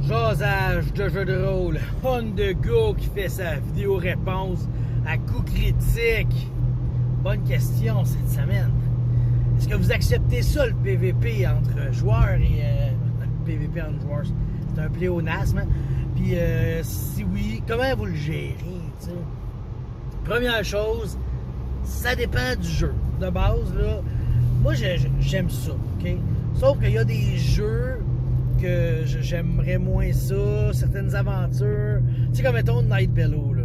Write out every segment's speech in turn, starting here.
Jasage de jeu de rôle. On the go qui fait sa vidéo réponse à coup critique. Bonne question cette semaine. Est-ce que vous acceptez ça, le PVP entre joueurs et... PVP entre joueurs, c'est un pléonasme. Puis si oui, comment vous le gérez, t'sais? Première chose, ça dépend du jeu. De base, là, moi j'aime ça, OK? Sauf qu'il y a des jeux que j'aimerais moins ça, certaines aventures. Tu sais, comme mettons Night Bellow, là.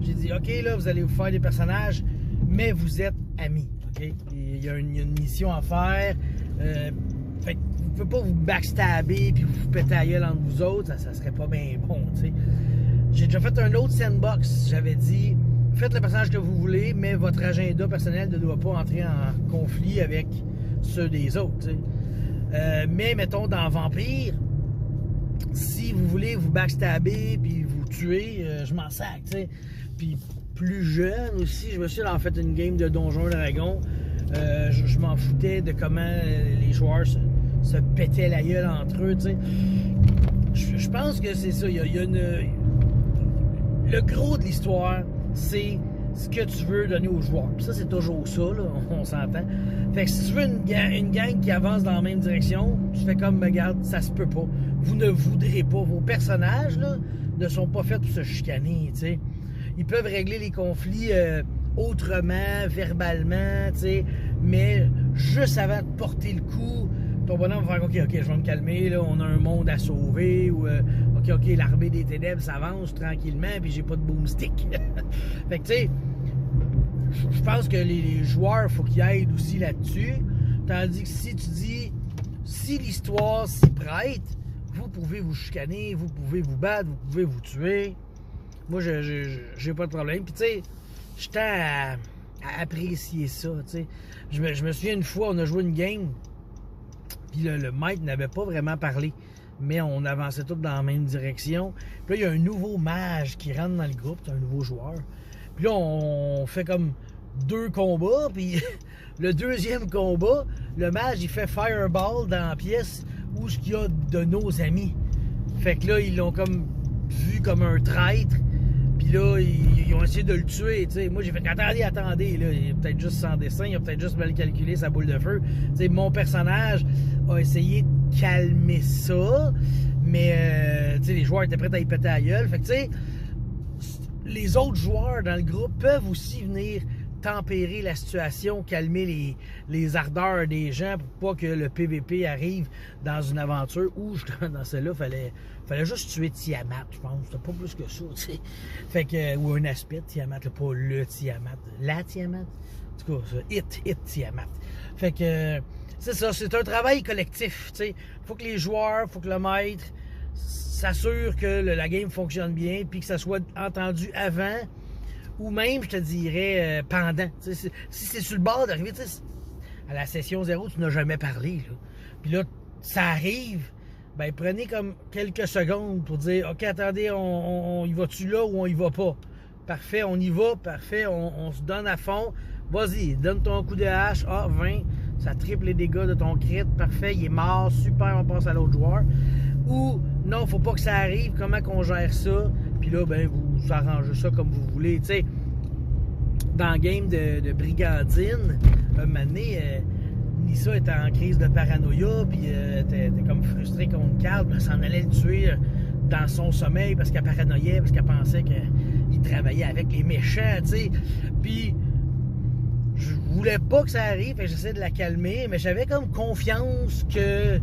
J'ai dit, OK, là, vous allez vous faire des personnages, mais vous êtes amis, OK? Il y a une mission à faire. Fait que vous pouvez pas vous backstabber puis vous péter la gueule entre vous autres, ça serait pas bien bon, tu sais. J'ai déjà fait un autre sandbox, j'avais dit, faites le personnage que vous voulez, mais votre agenda personnel ne doit pas entrer en conflit avec ceux des autres, tu sais. Mais mettons dans Vampire, si vous voulez vous backstabber puis vous tuer, je m'en sac, tu sais. Puis plus jeune aussi, je me suis en fait une game de Donjons & Dragons, je m'en foutais de comment les joueurs se pétaient la gueule entre eux, tu sais. Je pense que c'est ça, il y a le gros de l'histoire, c'est ce que tu veux donner aux joueurs. Puis ça, c'est toujours ça, là, on s'entend. Fait que si tu veux une gang qui avance dans la même direction, tu fais comme, regarde, ça se peut pas. Vous ne voudrez pas. Vos personnages, là, ne sont pas faits pour se chicaner, tu sais. Ils peuvent régler les conflits autrement, verbalement, tu sais, mais juste avant de porter le coup, ton bonhomme va faire OK, je vais me calmer, là, on a un monde à sauver, ou OK, l'armée des ténèbres s'avance tranquillement, puis j'ai pas de boomstick. Fait que, tu sais, je pense que les joueurs, faut qu'ils aident aussi là-dessus. Tandis que si tu dis, si l'histoire s'y prête, vous pouvez vous chicaner, vous pouvez vous battre, vous pouvez vous tuer. Moi, j'ai pas de problème. Puis, tu sais, je tends à apprécier ça, tu sais. Je me souviens une fois, on a joué une game, puis le maître n'avait pas vraiment parlé, mais on avançait tous dans la même direction. Puis là, il y a un nouveau mage qui rentre dans le groupe, c'est un nouveau joueur. Puis là, on fait comme 2 combats, puis le deuxième combat, le mage, il fait Fireball dans la pièce où il y a de nos amis. Fait que là, ils l'ont comme vu comme un traître. Puis là, ils ont essayé de le tuer, tu sais. Moi, j'ai fait, attendez, là, il est peut-être juste sans dessin, il a peut-être juste mal calculé sa boule de feu. Tu sais, mon personnage a essayé de calmer ça, mais, tu sais, les joueurs étaient prêts à y péter la gueule. Fait que, tu sais, les autres joueurs dans le groupe peuvent aussi venir tempérer la situation, calmer les ardeurs des gens pour pas que le PVP arrive dans une aventure où, dans celle-là, fallait juste tuer Tiamat, je pense. C'était pas plus que ça, tu sais. Fait que, ou un aspect de Tiamat, là, pas le Tiamat. La Tiamat. En tout cas, ça, It Tiamat. Fait que, c'est ça, c'est un travail collectif, tu sais. Faut que les joueurs, faut que le maître s'assure que la game fonctionne bien, puis que ça soit entendu avant, ou même, je te dirais, pendant. Si c'est sur le bord d'arriver, à la session 0, tu n'as jamais parlé, là. Puis là, ça arrive, ben prenez comme quelques secondes pour dire, OK, attendez, on y va-tu là ou on y va pas? Parfait, on y va, parfait, on se donne à fond. Vas-y, donne ton coup de hache, 20, ça triple les dégâts de ton crit, parfait, il est mort, super, on passe à l'autre joueur. Ou, non, faut pas que ça arrive, comment qu'on gère ça? Puis là, ben, vous arrangez ça comme vous voulez, tu sais. Dans le game de Brigandine, un moment donné, Nissa était en crise de paranoïa, puis était comme frustrée contre Carl, puis elle s'en allait le tuer dans son sommeil parce qu'elle paranoïait, parce qu'elle pensait qu'il travaillait avec les méchants, tu sais. Puis, je voulais pas que ça arrive, et j'essayais de la calmer, mais j'avais comme confiance que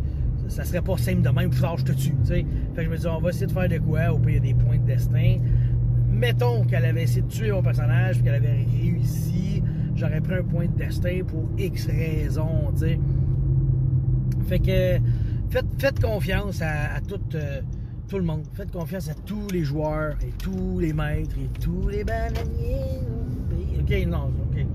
ça serait pas simple de même, je te tue, tu sais. Fait que je me dis, on va essayer de faire de quoi, au pire, il y a des points de destin. Mettons qu'elle avait essayé de tuer mon personnage, puis qu'elle avait réussi, j'aurais pris un point de destin pour X raisons, tu sais. Fait que, faites confiance à tout le monde. Faites confiance à tous les joueurs, et tous les maîtres, et tous les bananiers. OK, non, OK.